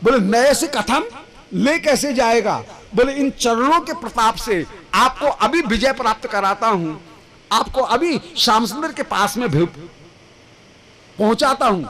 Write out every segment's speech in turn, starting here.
बोले नए से कथम, ले कैसे जाएगा? बोले इन चरणों के प्रताप से आपको अभी विजय प्राप्त कराता हूं, आपको अभी श्याम सुंदर के पास में पहुंचाता हूं।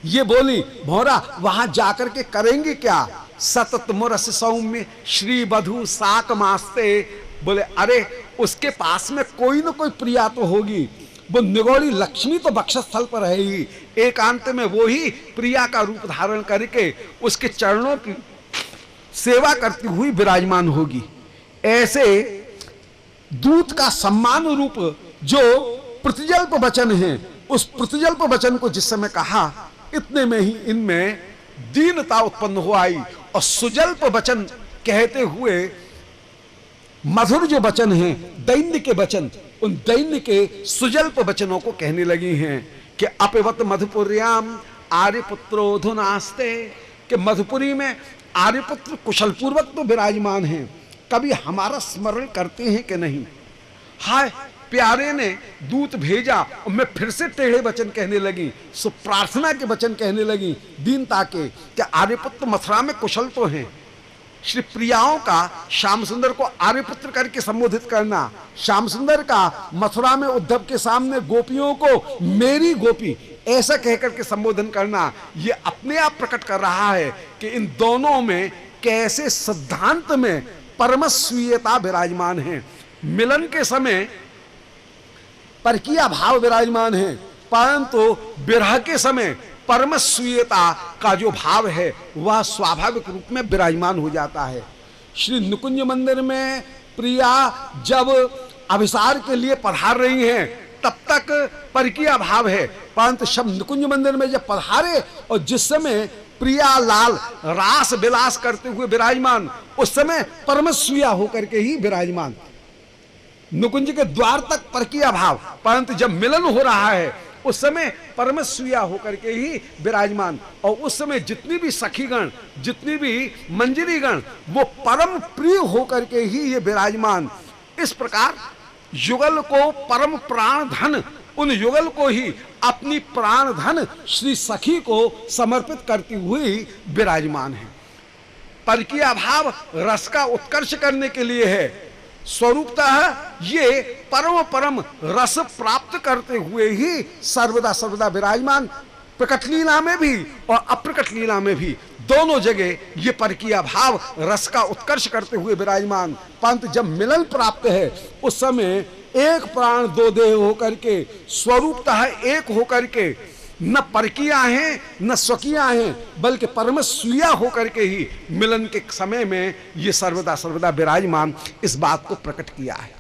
ये बोली भौरा वहां जाकर के करेंगे क्या? सतत मुरस सौम्य श्री वधु साक मास्ते। बोले अरे उसके पास में कोई ना कोई प्रिया तो होगी, वो निगौड़ी लक्ष्मी तो वक्षस्थल पर है ही, एकांत में वो ही प्रिया का रूप धारण करके उसके चरणों की सेवा करती हुई विराजमान होगी। ऐसे दूत का सम्मान रूप जो प्रतिजल्प वचन है, उस प्रतिजल्प वचन को जिस समय कहा, इतने में ही इनमें दीनता उत्पन्न हो आई और सुजल्प वचन कहते हुए मधुर जो वचन हैं, दैन्य के वचन, उन दैन्य के सुजल्प वचनों को कहने लगी हैं कि अपवत मधुपुर्याम आर्यपुत्रोधुनास्ते, कि मधुपुरी में आर्यपुत्र कुशल पूर्वक तो विराजमान हैं, कभी हमारा स्मरण करते हैं कि नहीं? हाय प्यारे ने दूत भेजा और मैं फिर से टेढ़े वचन कहने लगी, सो प्रार्थना के वचन कहने लगी दीनता के, कि आर्यपुत्र मथुरा में कुशल तो हैं। श्री प्रियाओं का श्याम सुंदर को आर्यपुत्र करके संबोधित करना, श्याम सुंदर का मथुरा में उद्धव के सामने गोपियों को मेरी गोपी ऐसा कहकर के संबोधन करना, ये अपने आप प्रकट कर रहा है कि इन दोनों में कैसे सिद्धांत में परमस्वीयता विराजमान है। मिलन के समय परकीय भाव विराजमान है, परंतु विरह के समय परमस्वीयता का जो भाव है वह स्वाभाविक रूप में विराजमान हो जाता है। श्री निकुंज मंदिर में प्रिया जब अभिसार के लिए पधार रही हैं तब तक परकीय भाव है, परंतु शब निकुंज मंदिर में जब पधारे और जिस समय प्रिया लाल रास विलास करते हुए विराजमान, उस समय परमस्वीया होकर के ही विराजमान। निकुंज के द्वार तक परकीय भाव, परंतु जब मिलन हो रहा है उस समय परमस्वीया होकर के ही विराजमान। और उस समय जितनी भी सखीगण, जितनी भी मंजरीगण, वो परम प्रिय होकर के ही ये विराजमान। इस प्रकार युगल को परम प्राण धन, उन युगल को ही अपनी प्राण धन श्री सखी को समर्पित करती हुई विराजमान है। परकीय भाव रस का उत्कर्ष करने के लिए है, स्वरूपतः ये परम परम रस प्राप्त करते हुए ही सर्वदा सर्वदा विराजमान। प्रकट लीला में भी और अप्रकट लीला में भी दोनों जगह ये परकीय भाव रस का उत्कर्ष करते हुए विराजमान। परंतु जब मिलन प्राप्त है उस समय एक प्राण दो देह होकर के, स्वरूपतः एक होकर के, न परकीया हैं न स्वकीया हैं, बल्कि परमस्वीया होकर के ही मिलन के समय में ये सर्वदा सर्वदा विराजमान, इस बात को प्रकट किया है।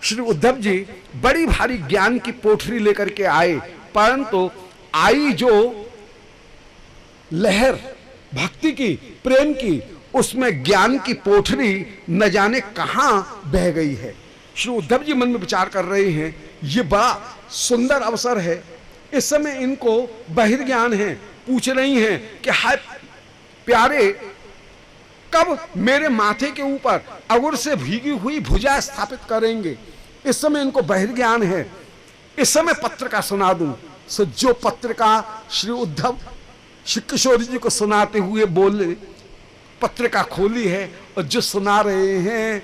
श्री उद्धव जी बड़ी भारी ज्ञान की पोथरी लेकर के आए, परंतु आई जो लहर भक्ति की, प्रेम की, उसमें ज्ञान की पोथरी न जाने कहां बह गई है। श्री उद्धव जी मन में विचार कर रहे हैं, ये बड़ा सुंदर अवसर है। इस समय इनको बहिर्ज्ञान है, पूछ रही हैं कि हाय प्यारे कब मेरे माथे के ऊपर अगुर से भीगी हुई भुजा स्थापित करेंगे। इस समय इनको बहिर्ज्ञान है। इस समय पत्रिका सुना दूं, सो जो पत्रिका श्री उद्धव श्री किशोर जी को सुनाते हुए बोले, पत्रिका खोली है और जो सुना रहे हैं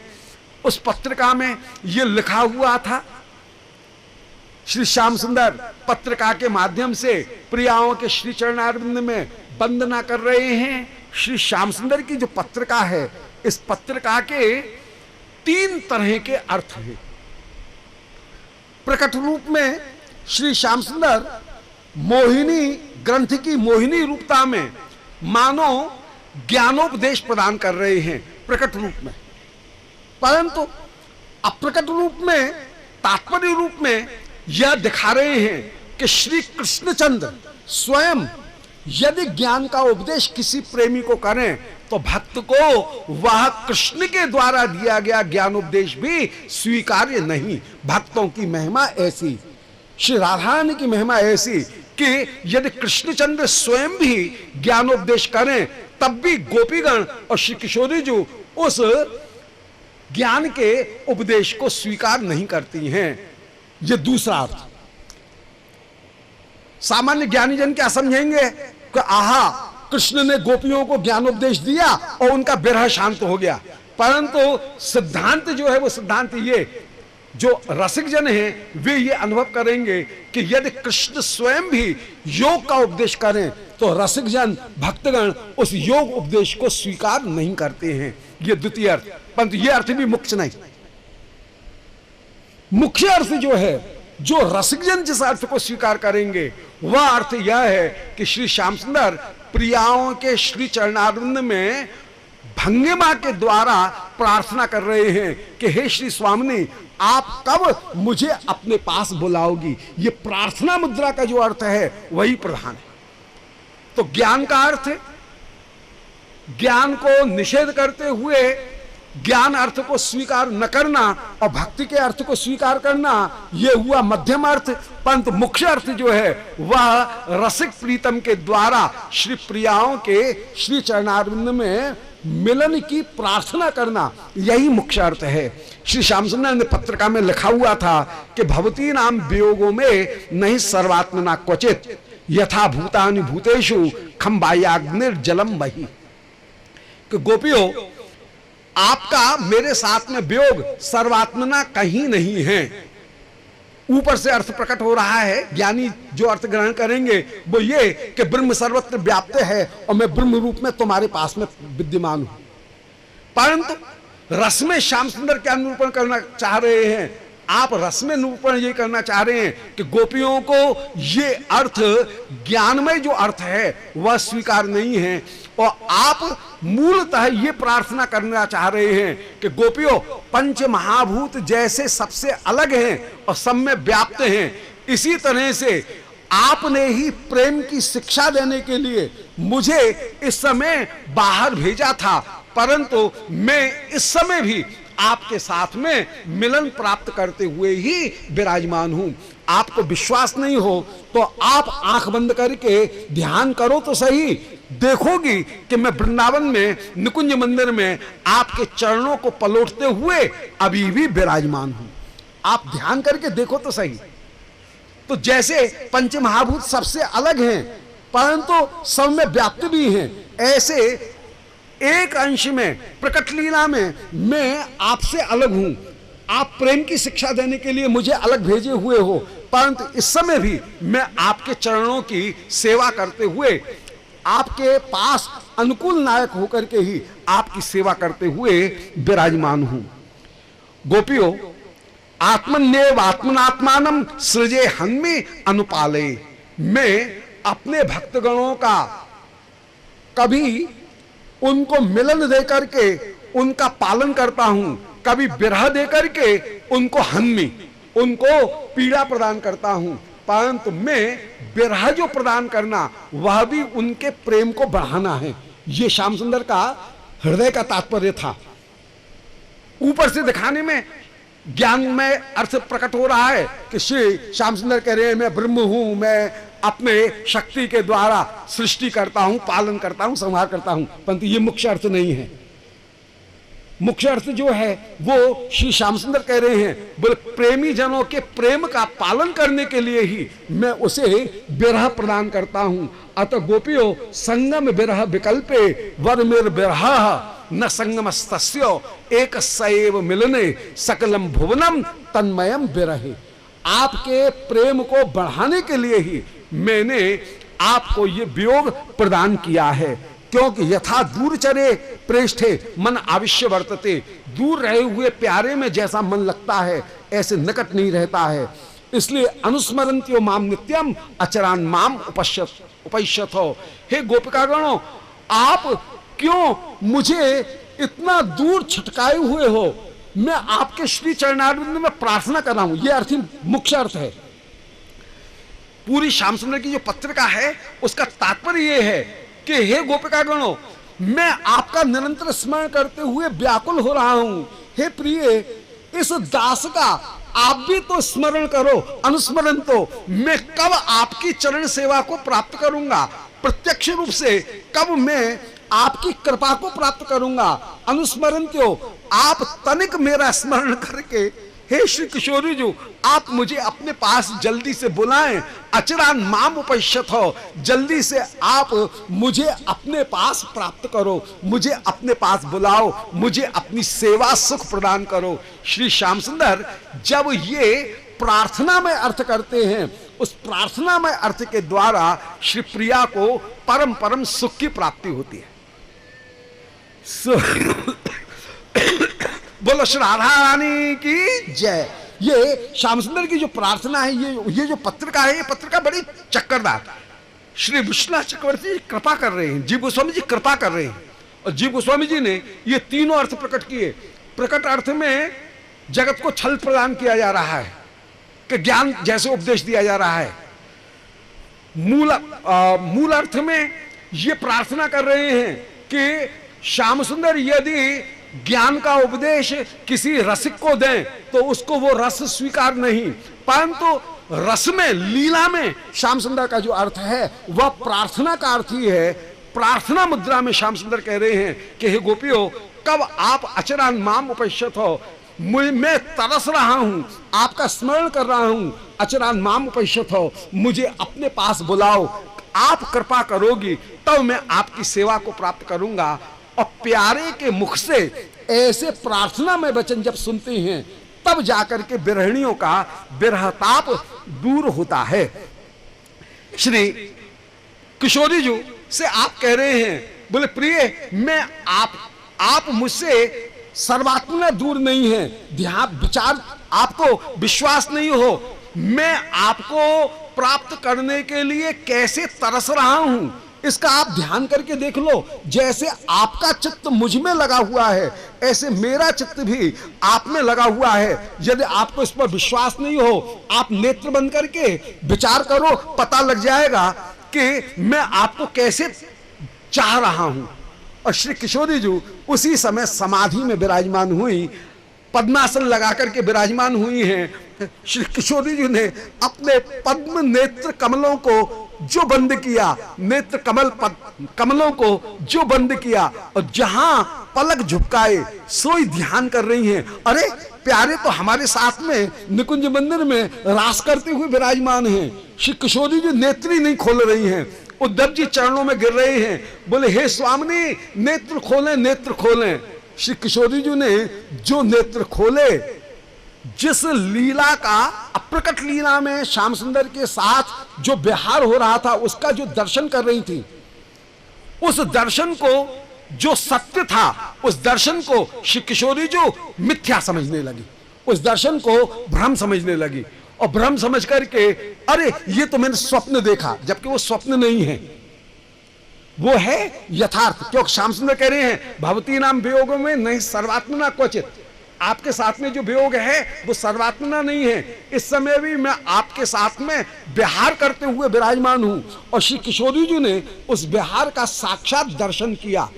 उस पत्रिका में ये लिखा हुआ था, श्री श्याम सुंदर पत्रिका के माध्यम से प्रियाओं के श्री चरणारविंद में वंदना कर रहे हैं। श्री श्याम सुंदर की जो पत्रिका है, इस पत्रिका के 3 तरह के अर्थ हैं। प्रकट रूप में श्री श्याम सुंदर मोहिनी ग्रंथ की मोहिनी रूपता में मानो ज्ञानोपदेश प्रदान कर रहे हैं प्रकट रूप में, परंतु अप्रकट रूप में, तात्पर्य रूप में यह दिखा रहे हैं कि श्री कृष्णचंद्र स्वयं यदि ज्ञान का उपदेश किसी प्रेमी को करें तो भक्त को वह कृष्ण के द्वारा दिया गया ज्ञानोपदेश भी स्वीकार्य नहीं। भक्तों की महिमा ऐसी, श्री राधा रानी की महिमा ऐसी कि यदि कृष्णचंद्र स्वयं भी ज्ञानोपदेश करें तब भी गोपीगण और श्री किशोरी जी उस ज्ञान के उपदेश को स्वीकार नहीं करती हैं। ये दूसरा अर्थ। सामान्य ज्ञानी जन क्या समझेंगे कि आहा कृष्ण ने गोपियों को ज्ञानोपदेश दिया और उनका विरह शांत हो गया। परंतु सिद्धांत जो है वो सिद्धांत ये, जो रसिक जन हैं वे ये अनुभव करेंगे कि यदि कृष्ण स्वयं भी योग का उपदेश करें तो रसिक जन भक्तगण उस योग उपदेश को स्वीकार नहीं करते हैं। ये द्वितीय अर्थ, परंतु ये अर्थ भी मुख्य नहीं। मुख्य अर्थ जो है, जो रसिक जन जिस अर्थ को स्वीकार करेंगे वह अर्थ यह है कि श्री श्याम सुंदर प्रियाओं के श्री चरणारविंद में भंगिमा के द्वारा प्रार्थना कर रहे हैं कि हे श्री स्वामिनी, आप कब मुझे अपने पास बुलाओगी। ये प्रार्थना मुद्रा का जो अर्थ है वही प्रधान है। तो ज्ञान का अर्थ, ज्ञान को निषेध करते हुए ज्ञान अर्थ को स्वीकार न करना और भक्ति के अर्थ को स्वीकार करना, यह हुआ मध्यम अर्थ। परंतु मुख्य अर्थ जो है वह रसिक प्रीतम के द्वारा श्री प्रियाओं के श्री चरणारविंद में मिलन की प्रार्थना करना, यही मुख्य अर्थ है। श्री श्याम सुंदर ने पत्रिका में लिखा हुआ था कि भवती नाम वियोगों में नहीं सर्वात्मना क्वचित यथा भूतानि भूतेषु खम्बायाग्निर्जलम बहि। कि गोपियों, आपका मेरे साथ में वियोग सर्वात्मना कहीं नहीं है। ऊपर से अर्थ प्रकट हो रहा है, ज्ञानी जो अर्थ ग्रहण करेंगे वो ये कि ब्रह्म सर्वत्र व्याप्त है और मैं ब्रह्म रूप में तुम्हारे पास में विद्यमान हूं। परंतु रस में श्याम सुंदर क्या निरूपण करना चाह रहे हैं? आप रस में निरूपण ये करना चाह रहे हैं कि गोपियों को ये अर्थ, ज्ञानमय जो अर्थ है वह स्वीकार नहीं है, और आप मूलतः ये प्रार्थना करना चाह रहे हैं कि गोपियों, पंच महाभूत जैसे सबसे अलग हैं और सब में व्याप्त हैं, इसी तरह से आपने ही प्रेम की शिक्षा देने के लिए मुझे इस समय बाहर भेजा था, परंतु मैं इस समय भी आपके साथ में मिलन प्राप्त करते हुए ही विराजमान हूं। आपको विश्वास नहीं हो तो आप आंख बंद करके ध्यान करो तो सही, देखोगी कि मैं वृंदावन में निकुंज मंदिर में आपके चरणों को पलटते हुए अभी भी विराजमान हूं। आप ध्यान करके देखो तो सही। तो जैसे पंच महाभूत सबसे अलग हैं परंतु सब में व्याप्त भी हैं, ऐसे एक अंश में प्रकट लीला में मैं आपसे अलग हूं। आप प्रेम की शिक्षा देने के लिए मुझे अलग भेजे हुए हो, परंतु इस समय भी मैं आपके चरणों की सेवा करते हुए आपके पास अनुकूल नायक होकर के ही आपकी सेवा करते हुए विराजमान हूं। गोपियों, आत्मन्येव आत्मनात्मानम सृजे हन्मे अनुपाले। मैं अपने भक्तगणों का कभी उनको मिलन दे करके उनका पालन करता हूं, कभी विरह दे करके उनको हन्मी, उनको पीड़ा प्रदान करता हूं, परंतु मैं विरह जो प्रदान करना वह भी उनके प्रेम को बढ़ाना है। यह श्याम सुंदर का हृदय का तात्पर्य था। ऊपर से दिखाने में ज्ञान में अर्थ प्रकट हो रहा है कि श्री श्याम सुंदर कह रहे हैं मैं ब्रह्म हूं, मैं अपने शक्ति के द्वारा सृष्टि करता हूं, पालन करता हूं, संहार करता हूं, परंतु ये मुख्य अर्थ नहीं है। मुख्य अर्थ जो है वो श्री श्याम सुंदर कह रहे हैं, बोले प्रेमी जनों के प्रेम का पालन करने के लिए ही मैं उसे विरह प्रदान करता हूं। अतः गोपियों, संगम विरह विकल्पे वर मेर विरह न संगमस्तस्यो एक सैव मिलने सकलम भुवनम तन्मयम विरहे। आपके प्रेम को बढ़ाने के लिए ही मैंने आपको ये वियोग प्रदान किया है, क्योंकि यथा दूर चरे प्रेष्ठे मन आविश्य वर्तते। दूर रहे हुए प्यारे में जैसा मन लगता है ऐसे निकट नहीं रहता है। इसलिए अनुस्मरन्त्यो माम नित्यम अचरान माम उपैश्यत हो। हे गोपिकागणों, आप क्यों मुझे इतना दूर छिटकाए हुए हो? मैं आपके श्री चरणारविंद में प्रार्थना कर रहा हूं। यह अर्थ मुख्य अर्थ है। पूरी श्याम सुंदर की जो पत्रिका है उसका तात्पर्य यह है कि हे गोपिकागणों, मैं आपका निरंतर स्मरण करते हुए व्याकुल हो रहा हूं। हे प्रिय, इस दास का आप भी तो स्मरण करो। अनुस्मरण तो मैं कब आपकी चरण सेवा को प्राप्त करूंगा? प्रत्यक्ष रूप से कब मैं आपकी कृपा को प्राप्त करूंगा? अनुस्मरण तो आप तनिक मेरा स्मरण करके हे श्री किशोरी जी, आप मुझे अपने पास जल्दी से बुलाएं। अचरान माम उपश्यत हो, जल्दी से आप मुझे अपने पास प्राप्त करो, मुझे अपने पास बुलाओ, मुझे अपनी सेवा सुख प्रदान करो। श्री श्याम सुंदर जब ये प्रार्थना में अर्थ करते हैं, उस प्रार्थना में अर्थ के द्वारा श्री प्रिया को परम परम सुख की प्राप्ति होती है। बोलो श्री राधा रानी की जय। ये श्याम सुंदर की जो प्रार्थना है, ये जो पत्रिका है, ये पत्रिका बड़ी चक्करदार। श्री विश्वनाथ चक्रवर्ती कृपा कर रहे हैं, जीव गोस्वामी जी कृपा कर रहे हैं, और जीव गोस्वामी जी ने ये तीनों अर्थ प्रकट किए। प्रकट अर्थ में जगत को छल प्रदान किया जा रहा है कि ज्ञान जैसे उपदेश दिया जा रहा है। मूल अर्थ में ये प्रार्थना कर रहे हैं कि श्याम सुंदर यदि ज्ञान का उपदेश किसी रसिक को दें तो उसको वो रस स्वीकार नहीं, परंतु रस में, लीला में श्याम सुंदर का जो अर्थ है वह प्रार्थना का अर्थ ही है। प्रार्थना मुद्रा में श्याम सुंदर कह रहे हैं कि हे गोपियों, कब आप अचरान माम उपश्यत हो, मैं तरस रहा हूं, आपका स्मरण कर रहा हूं। अचरान माम उपश्यत हो, मुझे अपने पास बुलाओ, आप कृपा करोगी तब मैं आपकी सेवा को प्राप्त करूंगा। और प्यारे के मुख से ऐसे प्रार्थना में वचन जब सुनते हैं तब जाकर के बिरहणियों का बिरहताप दूर होता है। श्री किशोरी जी से आप कह रहे हैं, बोले प्रिय, मैं आप मुझसे सर्वात्मना दूर नहीं है, ध्यान विचार आपको विश्वास नहीं हो, मैं आपको प्राप्त करने के लिए कैसे तरस रहा हूं, इसका आप ध्यान करके देख लो। जैसे आपका चित्त मुझ में लगा हुआ है, ऐसे मेरा चित्त भी आप में लगा हुआ है। यदि आपको इस पर विश्वास नहीं हो, आप नेत्र बंद करके विचार करो, पता लग जाएगा कि मैं आपको कैसे चाह रहा हूं। और श्री किशोरी जी उसी समय समाधि में विराजमान हुई, पद्मासन लगा करके विराजमान हुई हैं। श्री किशोरी जी ने अपने पद्म नेत्र कमलों को जो बंद किया, नेत्र कमलों को जो बंद किया, और जहां पलक झुकाए सोई ध्यान कर रही हैं। अरे प्यारे तो हमारे साथ में निकुंज मंदिर में रास करते हुए विराजमान हैं। श्री किशोरी जी नेत्र ही नहीं खोल रही हैं, उद्धव जी चरणों में गिर रहे हैं, बोले हे स्वामिनी नेत्र खोलें, नेत्र खोलें। श्री किशोरी जी ने जो नेत्र खोले, जिस लीला का, अप्रकट लीला में श्याम सुंदर के साथ जो विहार हो रहा था उसका जो दर्शन कर रही थी, उस दर्शन को जो सत्य था, उस दर्शन को श्री किशोरी जो मिथ्या समझने लगी, उस दर्शन को भ्रम समझने लगी। और भ्रम समझ करके अरे ये तो मैंने स्वप्न देखा, जबकि वो स्वप्न नहीं है, वो है यथार्थ। क्योंकि श्याम सुंदर कह रहे हैं भवती नाम वियोग में नहीं सर्वात्मना क्वचित, आपके साथ में जो वियोग है वो सर्वात्मना नहीं है। इस समय भी मैं आपके साथ में विहार करते हुए विराजमान हूं। और श्री किशोरी जी ने उस विहार का साक्षात दर्शन किया,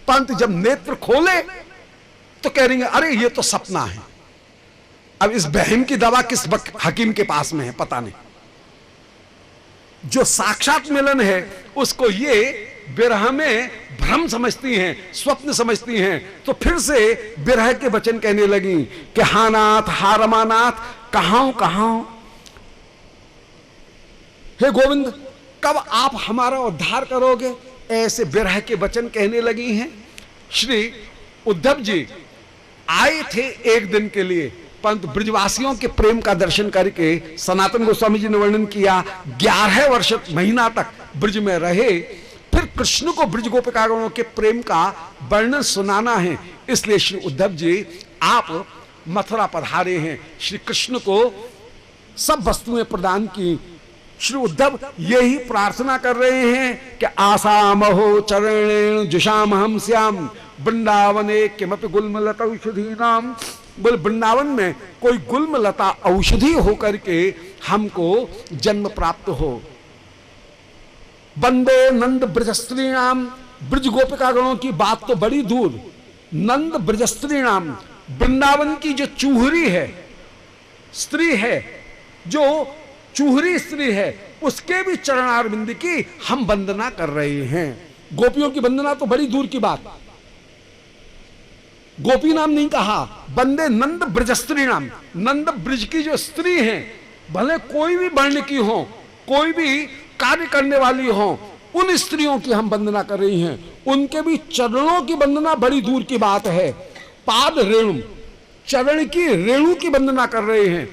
परंतु जब नेत्र खोले तो कह रही है अरे ये तो सपना है। अब इस बहम की दवा किस हकीम के पास में है पता नहीं। जो साक्षात मिलन है उसको ये विरह में भ्रम समझती हैं, स्वप्न समझती हैं। तो फिर से विरह के वचन कहने लगी कि हा नाथ, हा रमानाथ, कहां कहां, हे गोविंद कब आप हमारा उद्धार करोगे, ऐसे विरह के वचन कहने लगी हैं। श्री उद्धव जी आए थे एक दिन के लिए, परंतु ब्रजवासियों के प्रेम का दर्शन करके सनातन गोस्वामी जी ने वर्णन किया 11 वर्ष महीना तक ब्रज में रहे। फिर कृष्ण को ब्रज गोपिकागणों के प्रेम का वर्णन सुनाना है, इसलिए श्री उद्धव जी आप मथुरा पधारे हैं, श्री कृष्ण को सब वस्तुएं प्रदान की। श्री उद्धव यही प्रार्थना कर रहे हैं कि आसामहो चरणेण जुषाम हम श्याम वृंदावने किमपि गुल्मलता औषधि नाम। बोले वृंदावन में कोई गुल्मलता औषधि होकर के हमको जन्म प्राप्त हो। वंदे नंद ब्रजस्त्रीणाम, ब्रज गोपिकागणों की बात तो बड़ी दूर, नंद ब्रजस्त्रीणाम, वृंदावन की जो चूहरी है, स्त्री है, जो चूहरी स्त्री है, उसके भी चरणारविंद की हम वंदना कर रहे हैं। गोपियों की वंदना तो बड़ी दूर की बात, गोपी नाम नहीं कहा, बंदे नंद ब्रज स्त्री नाम, नंद ब्रज की जो स्त्री हैं, भले कोई भी वर्ण की हो, कोई भी कार्य करने वाली हो, उन स्त्रियों की हम वंदना कर रही हैं। उनके भी चरणों की वंदना बड़ी दूर की बात है। पाद रेणु, चरण की रेणु की वंदना कर रहे हैं।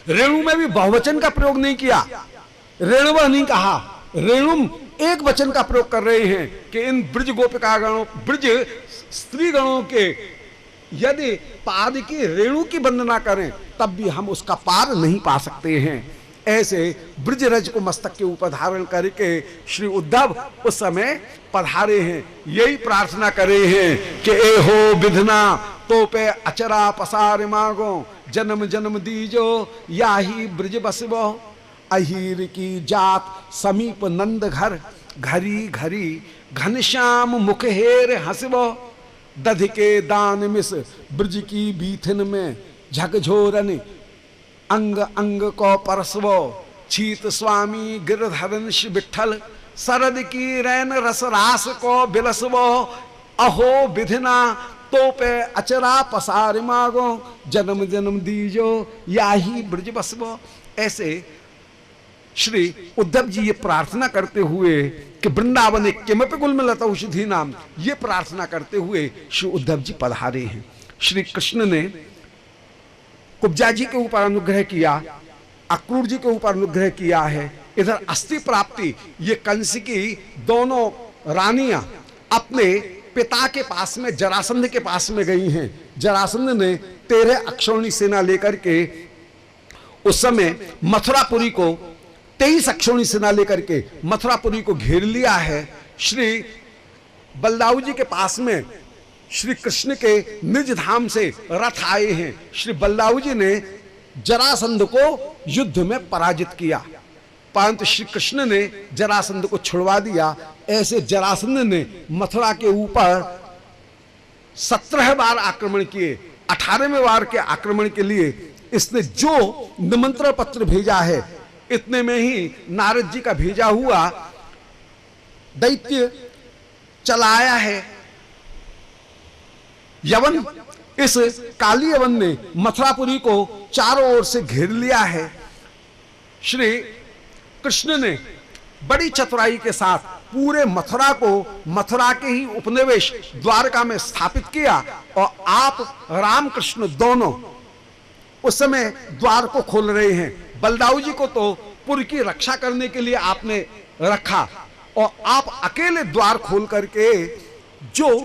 रेणु में भी बहुवचन का प्रयोग नहीं किया, रेणुव नहीं कहा, रेणुम एक वचन का प्रयोग कर रहे हैं कि इन ब्रज गोपिका गणों, ब्रज स्त्री गणों के यदि पाद की रेणु की वंदना करें तब भी हम उसका पार नहीं पा सकते हैं। ऐसे ब्रजरज को मस्तक के ऊपर धारण करके श्री उद्धव उस समय पधारे हैं। यही प्रार्थना करे हैं कि ए हो विधना तो पे अचरा पसार मागो, जन्म जन्म दीजो याही ब्रज बसबो, अहीर की जात समीप नंद घर, घरी घरी घनश्याम मुख हेर हंसबो, दध के दान मिस ब्रज की बीथिन में, झकझोरन अंग अंग को परसवो, छीत स्वामी गिरधरन श्री विठल, सरद की रैन रस रास को बिलसवो, अहो विधिना तो पे अचरा पसार मागो, जन्म जन्म दीजो याही ब्रज बसबो। ऐसे श्री उद्धव जी ये प्रार्थना करते हुए कि वृंदावन किमपि गुलमलता औषधि नाम, ये प्रार्थना करते हुए श्री उद्धव जी पधारे हैं। श्री कृष्ण ने कुब्जा जी के ऊपर अनुग्रह किया, अक्रूर जी के ऊपर अनुग्रह किया है। इधर अस्थि प्राप्ति, ये कंस की दोनों रानियां अपने पिता के पास में जरासंध के पास में गई हैं। जरासंध ने 13 अक्षौणी सेना लेकर के उस समय मथुरापुरी को 23 अक्षौणी सेना लेकर के मथुरापुरी को घेर लिया है। श्री बलदाऊ जी के पास में श्री कृष्ण के निज धाम से रथ आए हैं। श्री बलदाऊ जी ने जरासंध को युद्ध में पराजित किया, परंतु श्री कृष्ण ने जरासंध को छुड़वा दिया। ऐसे जरासंध ने मथुरा के ऊपर 17 बार आक्रमण किए। 18वें बार के आक्रमण के लिए इसने जो निमंत्रण पत्र भेजा है, इतने में ही नारद जी का भेजा हुआ दैत्य चला आया है। यवन, इस काली यवन ने मथुरापुरी को चारों ओर से घेर लिया है। श्री कृष्ण ने बड़ी चतुराई के साथ पूरे मथुरा को मथुरा के ही उपनिवेश द्वारका में स्थापित किया, और आप रामकृष्ण दोनों उस समय द्वार को खोल रहे हैं। बलदाऊ जी को तो पुर की रक्षा करने के लिए आपने रखा, और आप अकेले द्वार खोल करके जो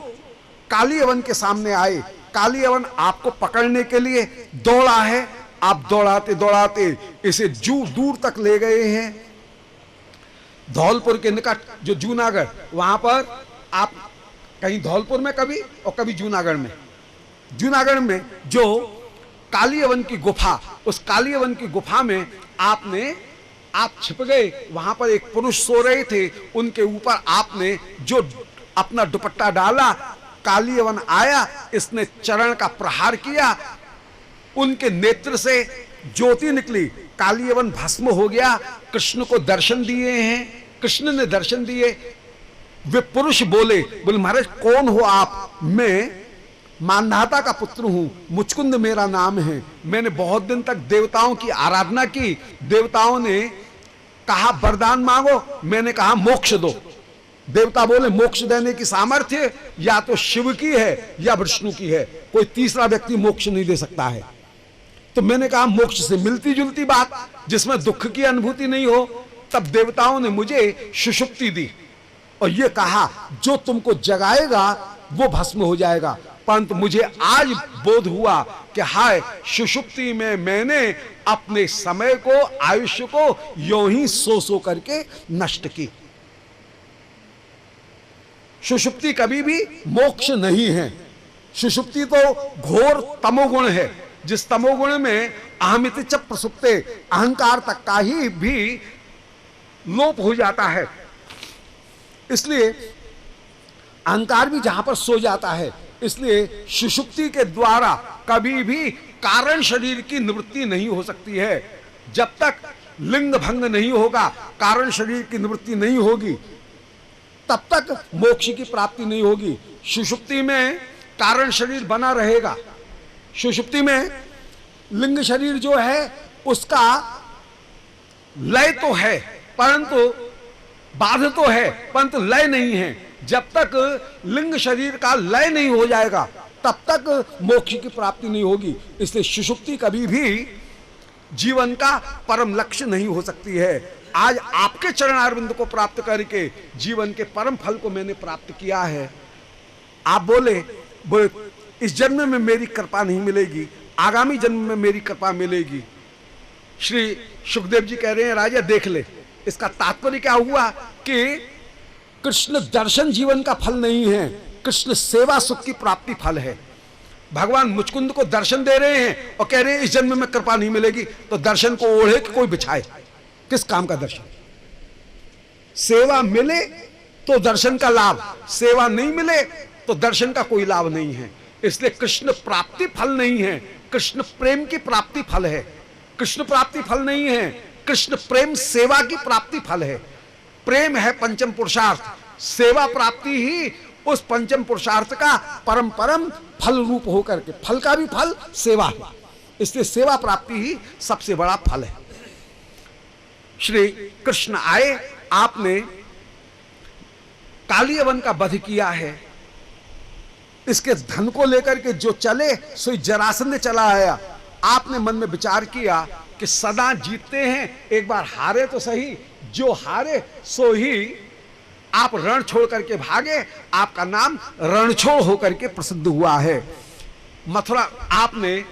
काली यवन के सामने आए, काली यवन आपको पकड़ने के लिए दौड़ा है। आप दौड़ाते दौड़ाते इसे दूर तक ले गए हैं। धौलपुर के निकट जो जूनागढ़, वहां पर आप कहीं धौलपुर में कभी और कभी जूनागढ़ में, जूनागढ़ में जो काली यवन की गुफा, उस काली यवन की गुफा में आप छिप गए। वहां पर एक पुरुष सो रहे थे, उनके ऊपर आपने जो अपना दुपट्टा डाला, काली यवन आया, इसने चरण का प्रहार किया, उनके नेत्र से ज्योति निकली, काली यवन भस्म हो गया। कृष्ण को दर्शन दिए हैं, कृष्ण ने दर्शन दिए। वे पुरुष बोले महाराज कौन हो आप? मैं मानधाता का पुत्र हूं, मुचकुंद मेरा नाम है। मैंने बहुत दिन तक देवताओं की आराधना की, देवताओं ने कहा वरदान मांगो, मैंने कहा मोक्ष दो। देवता बोले मोक्ष देने की सामर्थ्य या तो शिव की है या विष्णु की है, कोई तीसरा व्यक्ति मोक्ष नहीं दे सकता है। तो मैंने कहा मोक्ष से मिलती जुलती बात, जिसमें दुख की अनुभूति नहीं हो। तब देवताओं ने मुझे सुषुप्ति दी और ये कहा जो तुमको जगाएगा वो भस्म हो जाएगा। परंतु मुझे आज बोध हुआ कि हाय, सुषुप्ति में मैंने अपने समय को, आयुष्य को यों ही सो करके नष्ट की। सुषुप्ति कभी भी मोक्ष नहीं है। सुषुप्ति तो घोर तमोगुण है, जिस तमोगुण में अहमिति च प्रसुप्ते, अहंकार तक का ही भी लोप हो जाता है। इसलिए अहंकार भी जहां पर सो जाता है, इसलिए सुषुप्ति के द्वारा कभी भी कारण शरीर की निवृत्ति नहीं हो सकती है। जब तक लिंग भंग नहीं होगा, कारण शरीर की निवृत्ति नहीं होगी, तब तक मोक्ष की प्राप्ति नहीं होगी। सुषुप्ति में कारण शरीर बना रहेगा। सुषुप्ति में लिंग शरीर जो है उसका लय तो है, परंतु बाध तो है, परंतु लय नहीं है। जब तक लिंग शरीर का लय नहीं हो जाएगा तब तक मोक्ष की प्राप्ति नहीं होगी। इसलिए सुषुप्ति कभी भी जीवन का परम लक्ष्य नहीं हो सकती है। आज आपके चरणारविंद को प्राप्त करके जीवन के परम फल को मैंने प्राप्त किया है। आप बोले इस जन्म में मेरी कृपा नहीं मिलेगी, आगामी जन्म में मेरी कृपा मिलेगी। श्री सुखदेव जी कह रहे हैं राजा देख ले, इसका तात्पर्य क्या हुआ कि कृष्ण दर्शन जीवन का फल नहीं है, कृष्ण सेवा सुख की प्राप्ति फल है। भगवान मुचकुंद को दर्शन दे रहे हैं और कह रहे हैं इस जन्म में कृपा नहीं मिलेगी, तो दर्शन को ओढ़े कि कोई बिछाए, किस काम का दर्शन? सेवा मिले तो दर्शन का लाभ, सेवा नहीं मिले तो दर्शन का कोई लाभ नहीं है। इसलिए कृष्ण प्राप्ति फल नहीं है, कृष्ण प्रेम की प्राप्ति फल है। कृष्ण प्राप्ति फल नहीं है, कृष्ण प्रेम सेवा की प्राप्ति फल है। प्रेम है पंचम पुरुषार्थ, सेवा प्राप्ति ही उस पंचम पुरुषार्थ का परम परम फल रूप होकर के, फल का भी फल सेवा है, इसलिए सेवा प्राप्ति ही सबसे बड़ा फल है। श्री कृष्ण आए, आपने कालियवन का वध किया है। इसके धन को लेकर के जो चले सो जरासंध चला आया। आपने मन में विचार किया कि सदा जीतते हैं, एक बार हारे तो सही, जो हारे सो ही आप रण छोड़ करके भागे, आपका नाम रणछोड़ होकर के प्रसिद्ध हुआ है। मथुरा आपने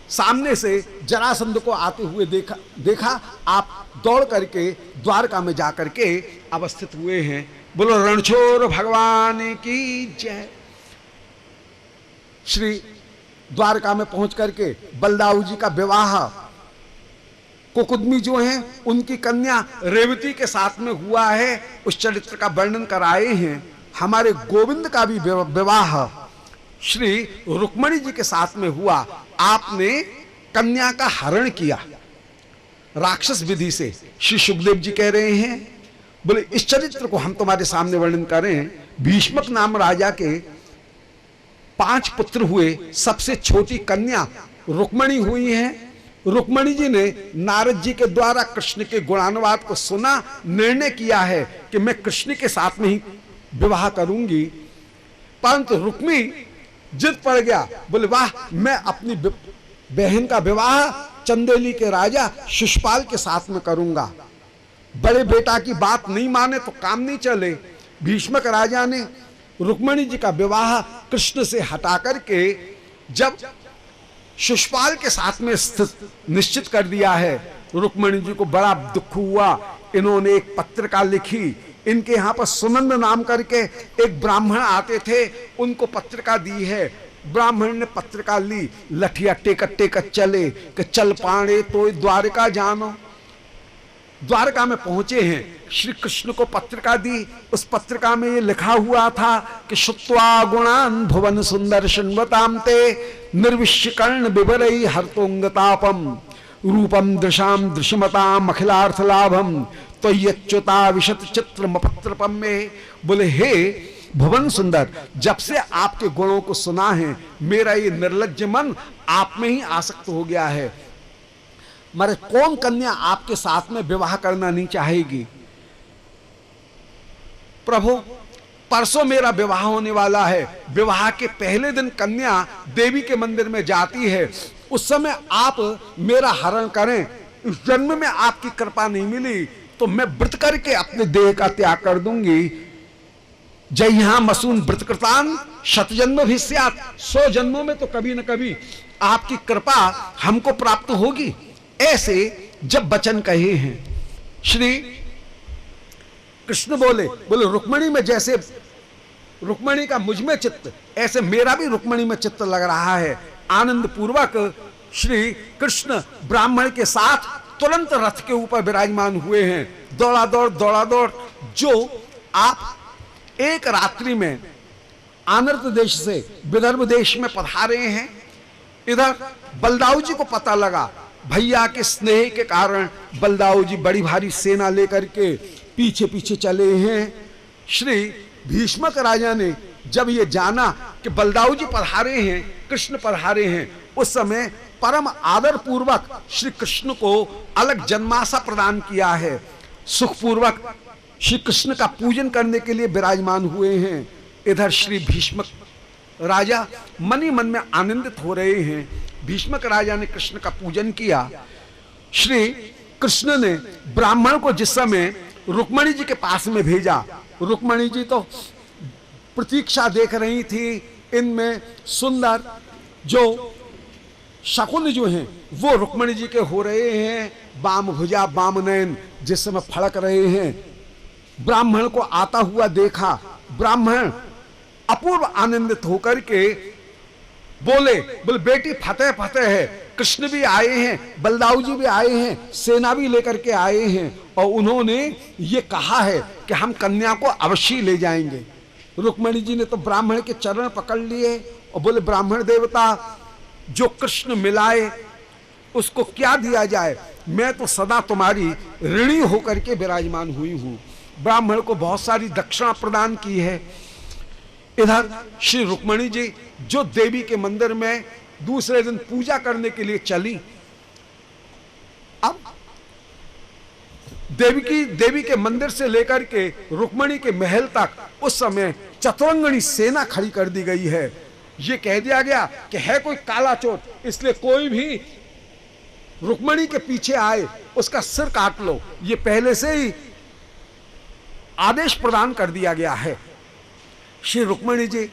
सामने से जरासंध को आते हुए देखा, आप दौड़ करके द्वारका में जाकर के अवस्थित हुए हैं। बोलो रणछोड़ भगवान की जय। श्री द्वारका में पहुंच करके बलदाऊ जी का विवाह कुकुदमी जो हैं उनकी कन्या रेवती के साथ में हुआ है, उस चरित्र का वर्णन कराए हैं। हमारे गोविंद का भी विवाह श्री रुक्मणी जी के साथ में हुआ। आपने कन्या का हरण किया राक्षस विधि से। श्री सुखदेव जी कह रहे हैं, बोले इस चरित्र को हम तुम्हारे सामने वर्णन करें। भीष्मक नाम राजा के 5 पुत्र हुए, सबसे छोटी कन्या रुक्मणी हुई है। रुक्मणी जी ने नारद जी के द्वारा कृष्ण के गुणानुवाद को सुना, निर्णय किया है कि मैं कृष्ण के साथ में ही विवाह करूंगी। परंतु रुक्मी जिद पड़ गया, बोले वाह, मैं अपनी बहन का विवाह चंदेली के राजा शिशुपाल के साथ में करूंगा। बड़े बेटा की बात नहीं माने तो काम नहीं चले। भीष्मक राजा ने रुक्मणी जी का विवाह कृष्ण से हटा करके जब शिशुपाल के साथ में स्थित निश्चित कर दिया है। रुक्मणी जी को बड़ा दुख हुआ। इन्होंने एक पत्रिका लिखी। इनके यहाँ पर सुनंद नाम करके एक ब्राह्मण आते थे, उनको पत्रिका दी है। ब्राह्मण ने पत्रिका ली, लठिया टेकट टेकट चले कि चल पाड़े तो द्वारका जानो। द्वारका में पहुंचे हैं, श्री कृष्ण को पत्रिका दी। उस पत्रिका में ये लिखा हुआ था कि शुत्वा गुणान भुवन सुंदर शृण्वताम ते निर्विश्य कर्ण विवरई हर्तोंगतापम रूपम दृशाम दृश्यमताम अखिलार्थ लाभम तो यच्युता विशत चित्र मपत्रपम में। बोले हे भुवन सुंदर, जब से आपके गुणों को सुना है मेरा ये निर्लज्ज मन आप में ही आसक्त हो गया है। मरे कौन कन्या आपके साथ में विवाह करना नहीं चाहेगी? प्रभु परसों मेरा विवाह होने वाला है। विवाह के पहले दिन कन्या देवी के मंदिर में जाती है, उस समय आप मेरा हरण करें। इस जन्म में आपकी कृपा नहीं मिली तो मैं व्रत करके अपने देह का त्याग कर दूंगी। जय यहां मसून व्रतकृतान शतजन्म भी स्यात्, 100 जन्मों में तो कभी न कभी आपकी कृपा हमको प्राप्त होगी। ऐसे जब वचन कहे हैं श्री कृष्ण बोले रुक्मणी में जैसे रुक्मणी का मुझ में चित्त, ऐसे मेरा भी रुक्मणी में चित्त लग रहा है। आनंद पूर्वक श्री कृष्ण ब्राह्मण के साथ तुरंत रथ के ऊपर विराजमान हुए हैं। दौड़ा दौड़ जो आप एक रात्रि में आनर्त देश से विदर्भ देश में पधारे हैं। इधर बलदाऊ जी को पता लगा, भैया के स्नेह के कारण बलदाऊ जी बड़ी भारी सेना लेकर के पीछे पीछे चले हैं। श्री भीष्मक राजा ने जब ये जाना कि बलदाऊ जी पधारे हैं, कृष्ण पधारे हैं, उस समय परम आदर पूर्वक श्री कृष्ण को अलग जन्माशा प्रदान किया है। सुखपूर्वक श्री कृष्ण का पूजन करने के लिए विराजमान हुए हैं। इधर श्री भीष्मक राजा मन ही मन में आनंदित हो रहे हैं। भीष्मक राजा ने कृष्ण का पूजन किया। श्री कृष्ण ने ब्राह्मण को जिस समय रुक्मणी जी के पास में भेजा, रुक्मणी जी तो प्रतीक्षा देख रही थी। इनमें सुंदर जो शकुन जो हैं वो रुक्मणी जी के हो रहे हैं, बाम भुजा बाम नयन जिस समय फड़क रहे हैं। ब्राह्मण को आता हुआ देखा, ब्राह्मण अपूर्व आनंदित होकर के बोले बेटी फतेह फतेह है, कृष्ण भी आए हैं, बलदाऊ जी भी आए हैं, सेना भी लेकर के आए हैं, और उन्होंने ये कहा है कि हम कन्या को अवश्य ले जाएंगे। रुक्मणी जी ने तो ब्राह्मण के चरण पकड़ लिए और बोले ब्राह्मण देवता, जो कृष्ण मिलाए उसको क्या दिया जाए, मैं तो सदा तुम्हारी ऋणी होकर के विराजमान हुई हूं। ब्राह्मण को बहुत सारी दक्षिणा प्रदान की है। इधर श्री रुक्मणी जी जो देवी के मंदिर में दूसरे दिन पूजा करने के लिए चली, अब देवी के मंदिर से लेकर के रुक्मणी के महल तक उस समय चतुरंगणी सेना खड़ी कर दी गई है। ये कह दिया गया कि है कोई काला चोर, इसलिए कोई भी रुक्मणी के पीछे आए उसका सिर काट लो, ये पहले से ही आदेश प्रदान कर दिया गया है। श्री रुक्मणी जी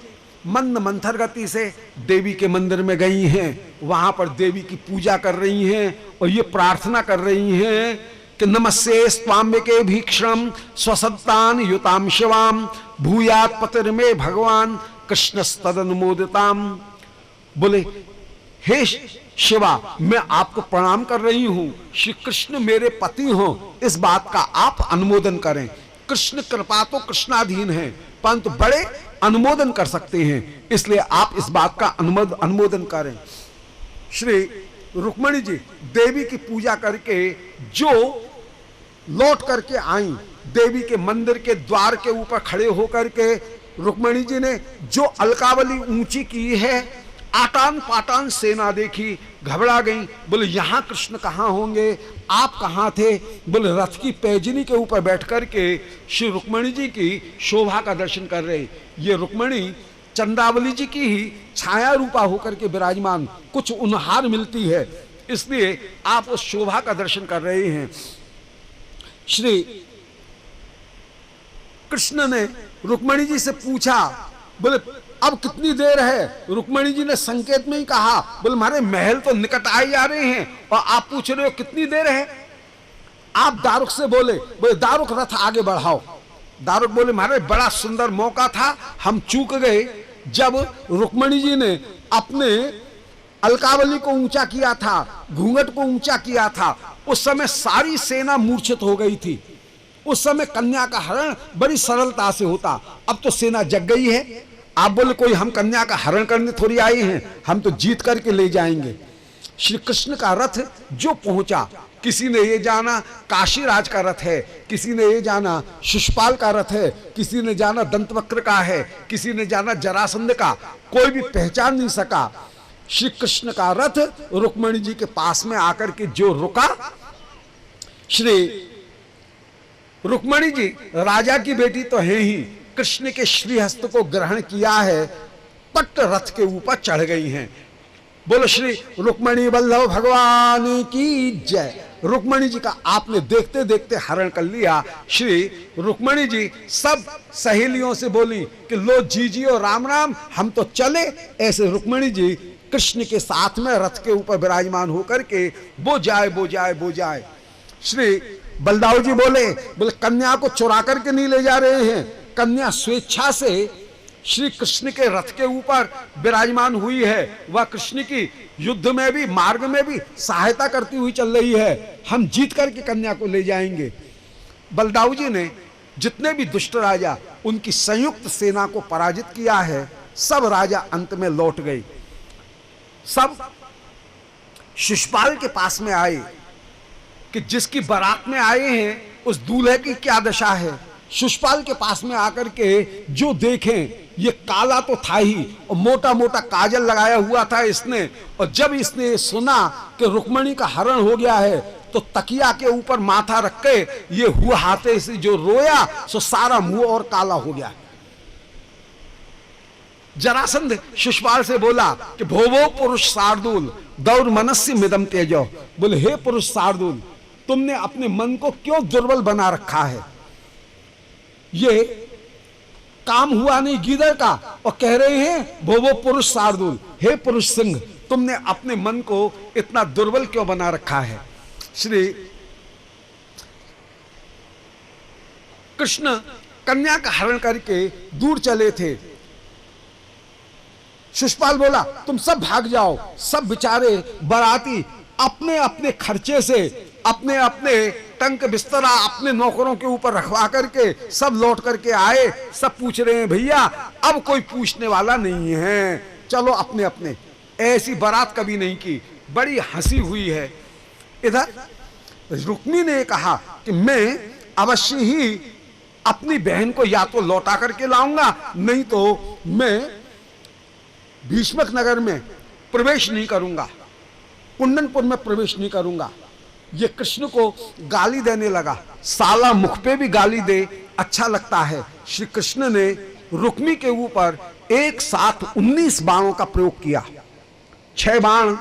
मंद मंथर गति से देवी के मंदिर में गई हैं, वहां पर देवी की पूजा कर रही हैं और ये प्रार्थना कर रही हैं कि नमस्ते स्वाम्बिके भीक्षणम स्वसत्तान युताम शिवाम भूयात पतिर्मे भगवान कृष्णस्तदनुमोदिताम। बोले हे शिवा, मैं आपको प्रणाम कर रही हूं, श्री कृष्ण मेरे पति हो, इस बात का आप अनुमोदन करें। कृष्ण कृपा तो कृष्णाधीन है, परंतु बड़े अनुमोदन कर सकते हैं, इसलिए आप इस बात का अनुमोदन करें। श्री रुक्मणी जी देवी की पूजा करके जो लौट करके आई, देवी के मंदिर के द्वार के ऊपर खड़े होकर के रुक्मणी जी ने जो अलकावली ऊंची की है, आटान पाटान सेना देखी, घबरा गई। बोले यहां कृष्ण कहां होंगे, आप कहां थे? बोले रथ की पैजनी के ऊपर बैठ करके श्री रुक्मणी जी की शोभा का दर्शन कर रहे। ये रुक्मणी चंद्रावली जी की ही छाया रूपा होकर के विराजमान, कुछ उन्हार मिलती है, इसलिए आप उस शोभा का दर्शन कर रहे हैं। श्री कृष्ण ने रुक्मणी जी से पूछा, बोले अब कितनी देर है? रुक्मणी जी ने संकेत में ही कहा, बोले हमारे महल तो निकट आए जा रहे हैं और आप पूछ रहे हो कितनी देर है। आप दारुक से बोले दारुक रथ आगे बढ़ाओ। दारुक बोले हमारे बड़ा सुंदर मौका था, हम चूक गए। जब रुक्मणी जी ने अपने अलकावली को ऊंचा किया था, घूंघट को ऊंचा किया था, उस समय सारी सेना मूर्छित हो गई थी। उस समय कन्या का हरण बड़ी सरलता से होता, अब तो सेना जग गई है। आप बोले कोई हम कन्या का हरण करने थोड़ी आए हैं, हम तो जीत करके ले जाएंगे। श्री कृष्ण का रथ जो पहुंचा, किसी ने ये जाना काशीराज का रथ है, किसी ने ये जाना शिशुपाल का रथ है, किसी ने जाना दंतवक्र का है, किसी ने जाना जरासंध का, कोई भी पहचान नहीं सका। श्री कृष्ण का रथ रुक्मणी जी के पास में आकर के जो रुका, श्री रुक्मणी जी राजा की बेटी तो है ही, कृष्ण के श्रीहस्त को ग्रहण किया है, पट रथ के ऊपर चढ़ गई हैं। बोलो श्री रुक्मणी वल्लभ भगवान की जय। रुक्मणी जी का आपने देखते देखते हरण कर लिया। श्री रुक्मणी जी सब सहेलियों से बोली कि लो जीजियो राम राम, हम तो चले। ऐसे रुक्मणी जी कृष्ण के साथ में रथ के ऊपर विराजमान होकर के वो जाए वो जाए वो जाए। श्री बलदाऊ जी बोले कन्या को चुरा करके नहीं ले जा रहे हैं, कन्या स्वेच्छा से श्री कृष्ण के रथ के ऊपर विराजमान हुई है, वह कृष्ण की युद्ध में भी मार्ग में भी सहायता करती हुई चल रही है, हम जीत करके कन्या को ले जाएंगे। बलदाऊ जी ने जितने भी दुष्ट राजा उनकी संयुक्त सेना को पराजित किया है, सब राजा अंत में लौट गए। सब शिशुपाल के पास में आए कि जिसकी बारात में आए हैं उस दूल्हे की क्या दशा है। शिशुपाल के पास में आकर के जो देखें ये काला तो था ही और मोटा मोटा काजल लगाया हुआ था इसने। और जब इसने सुना कि रुक्मणी का हरण हो गया है तो तकिया के ऊपर माथा रख के ये हुआ हाथे से जो रोया सो सारा मुंह और काला हो गया। जरासंध शिशुपाल से बोला कि भोवो पुरुष शार्दूल दौर मनस्य मिदम तेजो। बोले हे पुरुष शार्दूल, तुमने अपने मन को क्यों दुर्बल बना रखा है? ये काम हुआ नहीं गीदड़ का और कह रहे हैं भोवो पुरुष शार्दूल, हे पुरुष सिंह, तुमने अपने मन को इतना दुर्बल क्यों बना रखा है? श्री कृष्ण कन्या का हरण करके दूर चले थे। शिशुपाल बोला तुम सब भाग जाओ। सब बेचारे बाराती अपने अपने खर्चे से अपने अपने टंक बिस्तरा अपने नौकरों के ऊपर रखवा करके सब लौट करके आए। सब पूछ रहे हैं भैया अब कोई पूछने वाला नहीं है, चलो अपने अपने। ऐसी बारात कभी नहीं की, बड़ी हंसी हुई है। इधर रुक्मी ने कहा कि मैं अवश्य ही अपनी बहन को या तो लौटा करके लाऊंगा, नहीं तो मैं भीष्मक नगर में प्रवेश नहीं करूंगा, कुंदनपुर में प्रवेश नहीं करूंगा। ये कृष्ण को गाली देने लगा। साला मुख पे भी गाली दे अच्छा लगता है। श्री कृष्ण ने रुक्मी के ऊपर एक साथ 19 बाणों का प्रयोग किया। 6 बाण